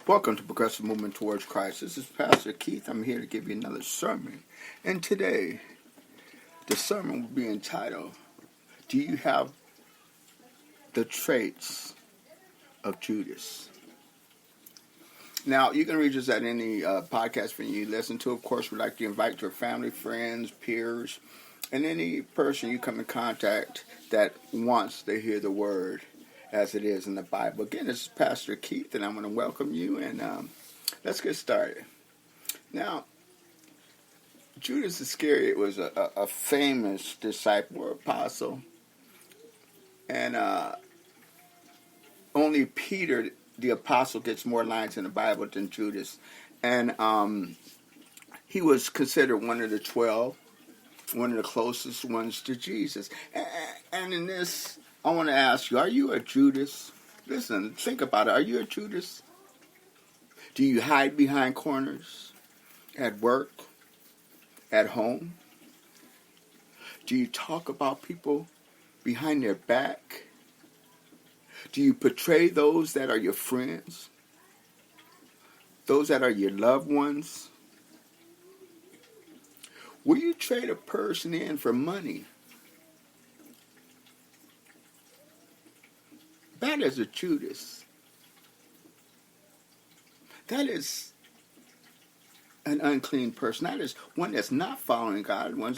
Welcome to Progressive Movement Towards Christ. This is Pastor Keith. I'm here to give you another sermon. And today, the sermon will be entitled, Do You Have the Traits of Judas? Now, you can reach us at any podcast venue you listen to. Of course, we'd like to invite your family, friends, peers, and any person you come in contact that wants to hear the word as it is in the Bible. Again, this is Pastor Keith, and I'm going to welcome you, and let's get started. Now, Judas Iscarot was a famous disciple or apostle, and only Peter, the apostle, gets more lines in the Bible than Judas, and he was considered one of the 12, one of the closest ones to Jesus. And in this, I want to ask you, are you a Judas? Listen, think about it. Are you a Judas? Do you hide behind corners? At work? At home? Do you talk about people behind their back? Do you betray those that are your friends? Those that are your loved ones? Will you trade a person in for money? That is a Judas. That is an unclean person. That is one that's not following God, one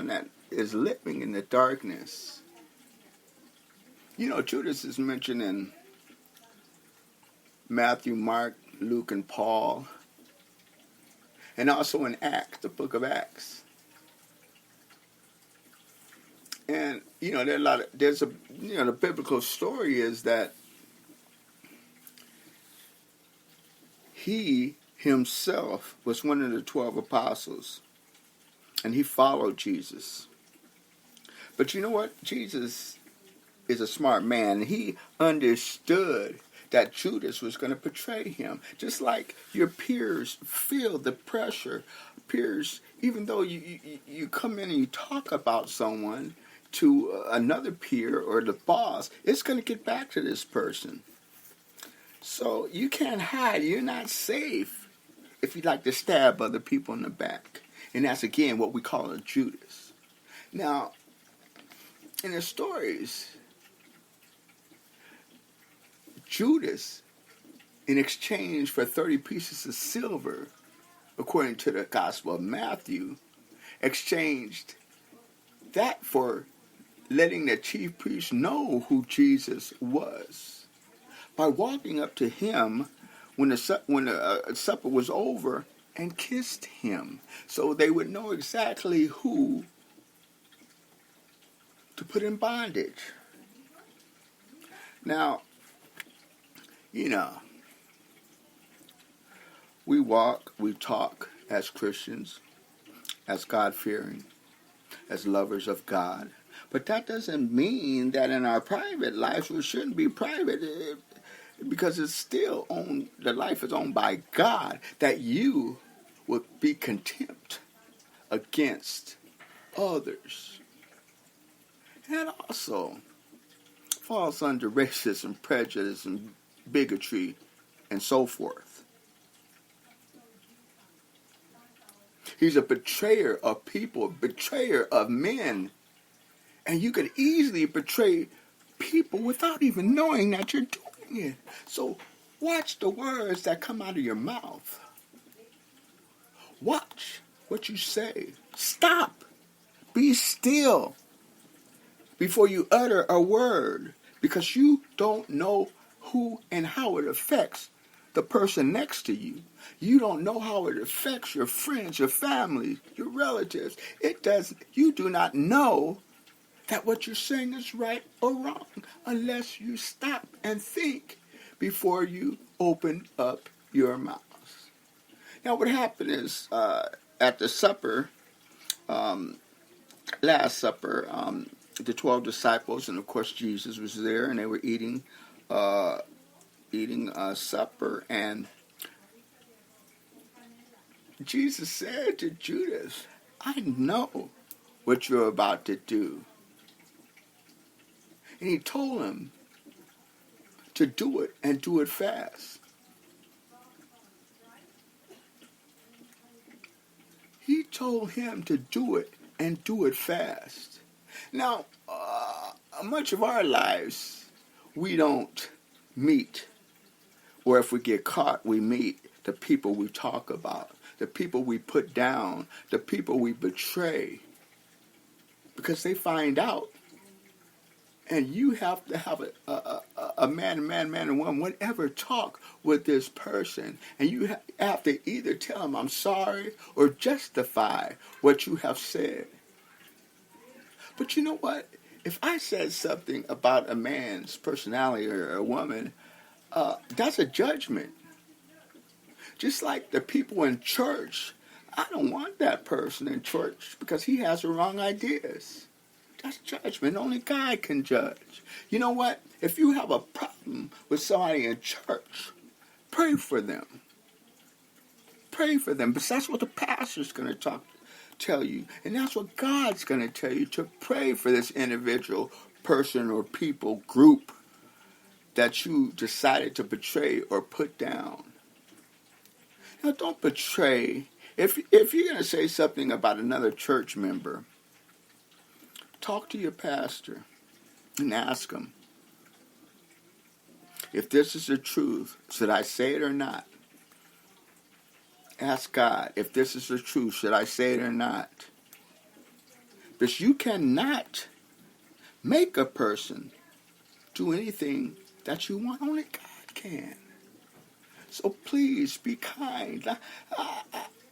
that is living in the darkness. You know, Judas is mentioned in Matthew, Mark, Luke, and Paul, and also in Acts, the book of Acts. And you know, the biblical story is that he himself was one of the 12 apostles, and he followed Jesus. But you know what? Jesus is a smart man, and he understood that Judas was going to betray him. Just like your peers feel the pressure. Peers, even though you come in and you talk about someone to another peer or the boss, it's going to get back to this person. So you can't hide. You're not safe if you like to stab other people in the back. And that's, again, what we call a Judas. Now, in the stories, Judas, in exchange for 30 pieces of silver, according to the Gospel of Matthew, exchanged that for letting the chief priest know who Jesus was by walking up to him when the supper was over and kissed him, so they would know exactly who to put in bondage. Now, you know, we talk as Christians, as God-fearing, as lovers of God. But that doesn't mean that in our private lives we shouldn't be private, because it's still the life is owned by God, that you would be contempt against others. And also falls under racism, prejudice, and bigotry, and so forth. He's a betrayer of people, a betrayer of men. And you could easily betray people without even knowing that you're doing it. So watch the words that come out of your mouth. Watch what you say. Stop. Be still before you utter a word, because you don't know who and how it affects the person next to you. You don't know how it affects your friends, your family, your relatives. You do not know that what you're saying is right or wrong unless you stop and think before you open up your mouth. Now, what happened is at the supper, Last Supper, the 12 disciples, and of course Jesus was there, and they were eating supper, and Jesus said to Judas, I know what you're about to do. And he told him to do it, and do it fast. He told him to do it and do it fast. Now, much of our lives, we don't meet, or if we get caught, we meet the people we talk about, the people we put down, the people we betray, because they find out. And you have to have a man and woman, whatever, talk with this person. And you have to either tell them, I'm sorry, or justify what you have said. But you know what? If I said something about a man's personality or a woman, that's a judgment. Just like the people in church, I don't want that person in church because he has the wrong ideas. That's judgment. Only God can judge. You know what? If you have a problem with somebody in church, pray for them. Pray for them. Because that's what the pastor's going to tell you. And that's what God's going to tell you, to pray for this individual, person, or people, group that you decided to betray or put down. Now, don't betray. If you're going to say something about another church member, talk to your pastor and ask him, if this is the truth, should I say it or not? Ask God, if this is the truth, should I say it or not? Because you cannot make a person do anything that you want. Only God can. So please be kind.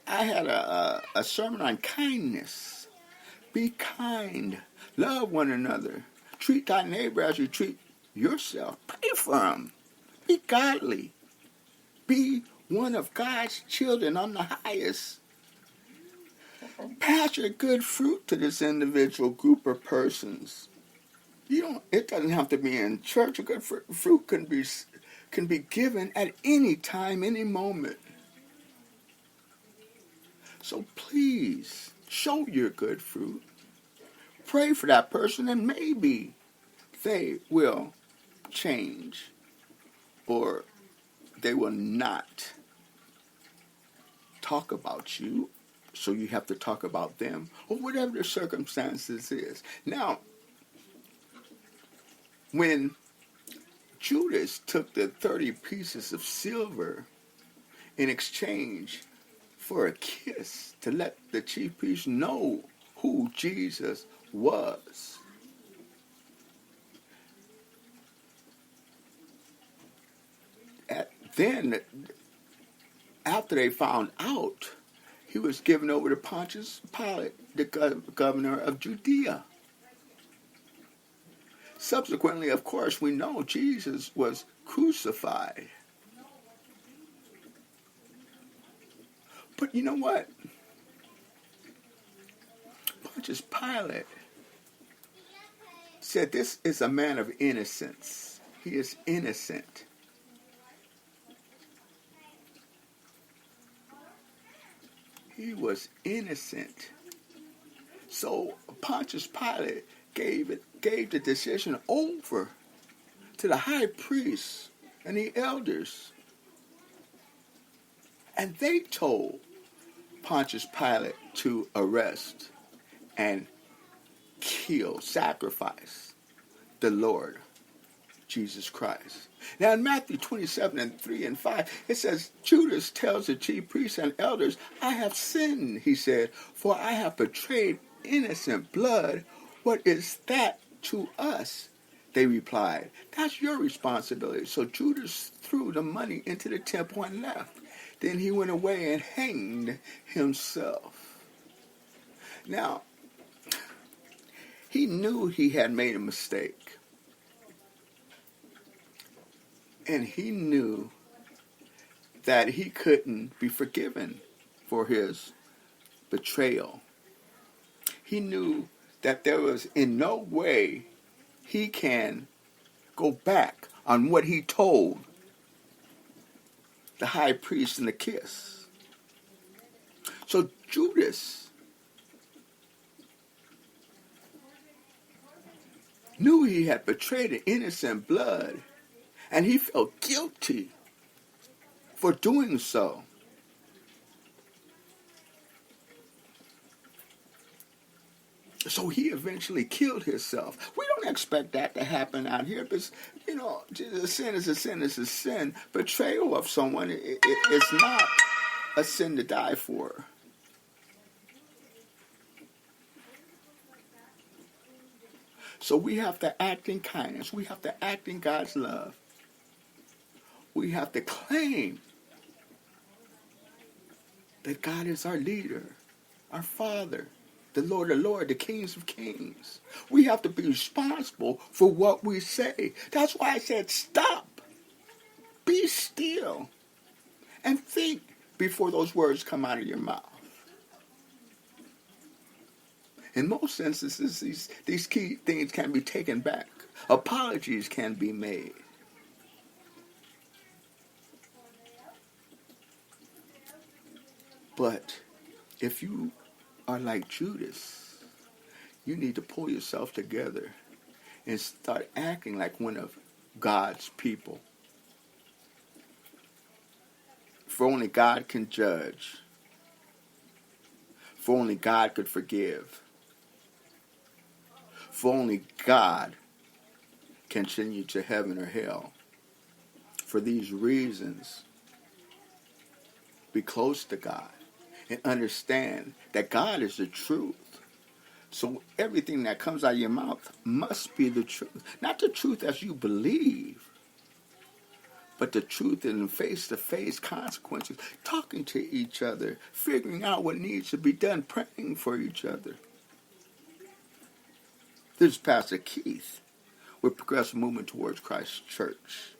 I had a sermon on kindness. Be kind. Love one another. Treat thy neighbor as you treat yourself. Pray for them. Be godly. Be one of God's children on the highest. Pass your good fruit to this individual group of persons. It doesn't have to be in church. A good fruit can be given at any time, any moment. So please, show your good fruit. Pray for that person, and maybe they will change, or they will not talk about you, so you have to talk about them, or whatever the circumstances is. Now, when Judas took the 30 pieces of silver in exchange for a kiss to let the chief priest know who Jesus was, then after they found out, he was given over to Pontius Pilate, the governor of Judea. Subsequently, of course, we know Jesus was crucified. But you know what? Pontius Pilate said, this is a man of innocence. He is innocent. He was innocent. So Pontius Pilate gave the decision over to the high priest and the elders. And they told Pontius Pilate to arrest and kill, sacrifice the Lord Jesus Christ. Now in Matthew 27:3-5, it says, Judas tells the chief priests and elders, I have sinned, he said, for I have betrayed innocent blood. What is that to us? They replied, that's your responsibility. So Judas threw the money into the temple and left. Then he went away and hanged himself. Now, he knew he had made a mistake. And he knew that he couldn't be forgiven for his betrayal. He knew that there was in no way he can go back on what he told the high priest in the kiss. So Judas knew he had betrayed an innocent blood, and he felt guilty for doing so. So he eventually killed himself. We don't expect that to happen out here because, a sin is a sin is a sin. Betrayal of someone is not a sin to die for. So we have to act in kindness. We have to act in God's love. We have to claim that God is our leader, our Father, the Lord of Lords, the Kings of Kings. We have to be responsible for what we say. That's why I said stop. Be still. And think before those words come out of your mouth. In most instances, these key things can be taken back. Apologies can be made. But if you are like Judas, you need to pull yourself together and start acting like one of God's people. For only God can judge. For only God could forgive. For only God can send you to heaven or hell. For these reasons, be close to God and understand that God is the truth. So everything that comes out of your mouth must be the truth. Not the truth as you believe, but the truth in face-to-face consequences. Talking to each other, figuring out what needs to be done, praying for each other. This is Pastor Keith with Progressive Movement Towards Christ Church.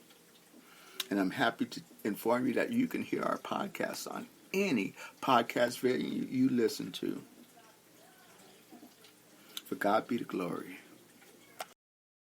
And I'm happy to inform you that you can hear our podcast on any podcast venue you listen to. For God be the glory.